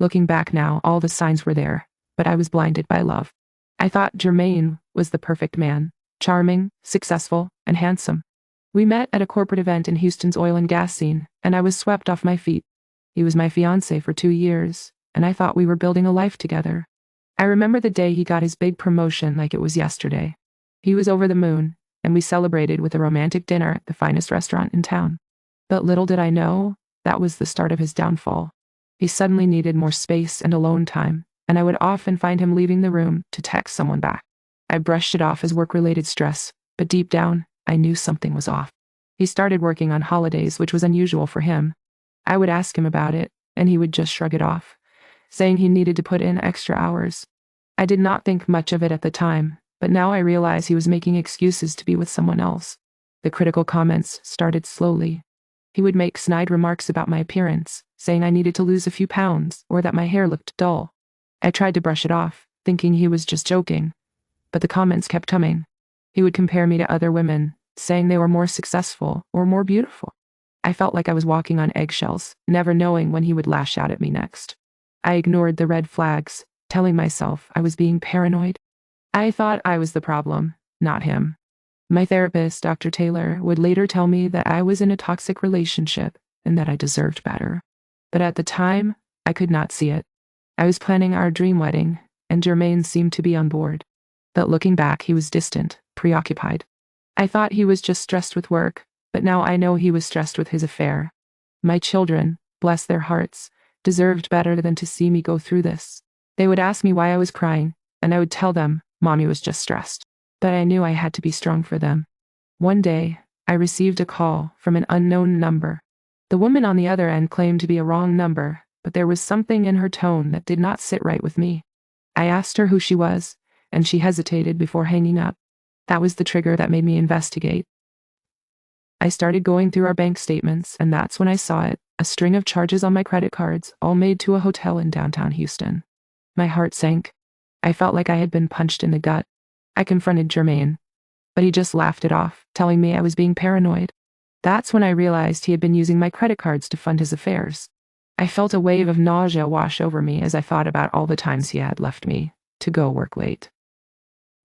Looking back now, all the signs were there, but I was blinded by love. I thought Jermaine was the perfect man, charming, successful, and handsome. We met at a corporate event in Houston's oil and gas scene, and I was swept off my feet. He was my fiancé for 2 years, and I thought we were building a life together. I remember the day he got his big promotion like it was yesterday. He was over the moon, and we celebrated with a romantic dinner at the finest restaurant in town. But little did I know, that was the start of his downfall. He suddenly needed more space and alone time, and I would often find him leaving the room to text someone back. I brushed it off as work-related stress, but deep down, I knew something was off. He started working on holidays, which was unusual for him. I would ask him about it, and he would just shrug it off, saying he needed to put in extra hours. I did not think much of it at the time, but now I realize he was making excuses to be with someone else. The critical comments started slowly. He would make snide remarks about my appearance, saying I needed to lose a few pounds or that my hair looked dull. I tried to brush it off, thinking he was just joking, but the comments kept coming. He would compare me to other women, saying they were more successful or more beautiful. I felt like I was walking on eggshells, never knowing when he would lash out at me next. I ignored the red flags, telling myself I was being paranoid. I thought I was the problem, not him. My therapist, Dr. Taylor, would later tell me that I was in a toxic relationship and that I deserved better. But at the time, I could not see it. I was planning our dream wedding, and Jermaine seemed to be on board. But looking back, he was distant, preoccupied. I thought he was just stressed with work, but now I know he was stressed with his affair. My children, bless their hearts, deserved better than to see me go through this. They would ask me why I was crying, and I would tell them Mommy was just stressed. But I knew I had to be strong for them. One day, I received a call from an unknown number. The woman on the other end claimed to be a wrong number, but there was something in her tone that did not sit right with me. I asked her who she was, and she hesitated before hanging up. That was the trigger that made me investigate. I started going through our bank statements, and that's when I saw it, a string of charges on my credit cards, all made to a hotel in downtown Houston. My heart sank. I felt like I had been punched in the gut. I confronted Jermaine, but he just laughed it off, telling me I was being paranoid. That's when I realized he had been using my credit cards to fund his affairs. I felt a wave of nausea wash over me as I thought about all the times he had left me to go work late.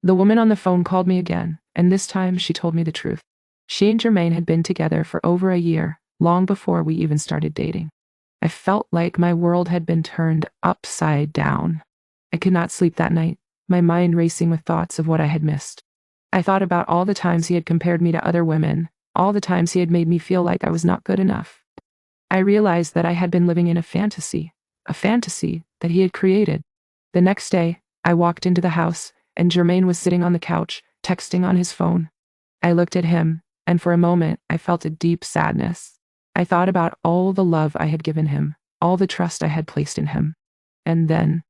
The woman on the phone called me again, and this time she told me the truth. She and Jermaine had been together for over a year, long before we even started dating. I felt like my world had been turned upside down. I could not sleep that night, my mind racing with thoughts of what I had missed. I thought about all the times he had compared me to other women, all the times he had made me feel like I was not good enough. I realized that I had been living in a fantasy that he had created. The next day, I walked into the house, and Jermaine was sitting on the couch, texting on his phone. I looked at him, and for a moment, I felt a deep sadness. I thought about all the love I had given him, all the trust I had placed in him. And then,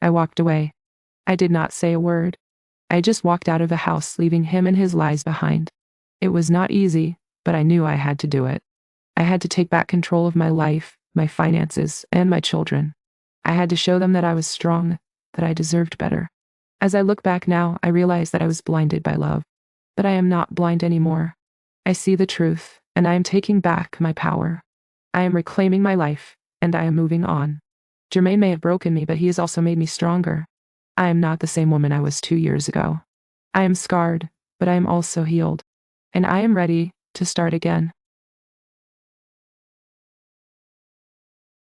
I walked away. I did not say a word. I just walked out of the house, leaving him and his lies behind. It was not easy, but I knew I had to do it. I had to take back control of my life, my finances, and my children. I had to show them that I was strong, that I deserved better. As I look back now, I realize that I was blinded by love. But I am not blind anymore. I see the truth, and I am taking back my power. I am reclaiming my life, and I am moving on. Jermaine may have broken me, but he has also made me stronger. I am not the same woman I was 2 years ago. I am scarred, but I am also healed. And I am ready to start again.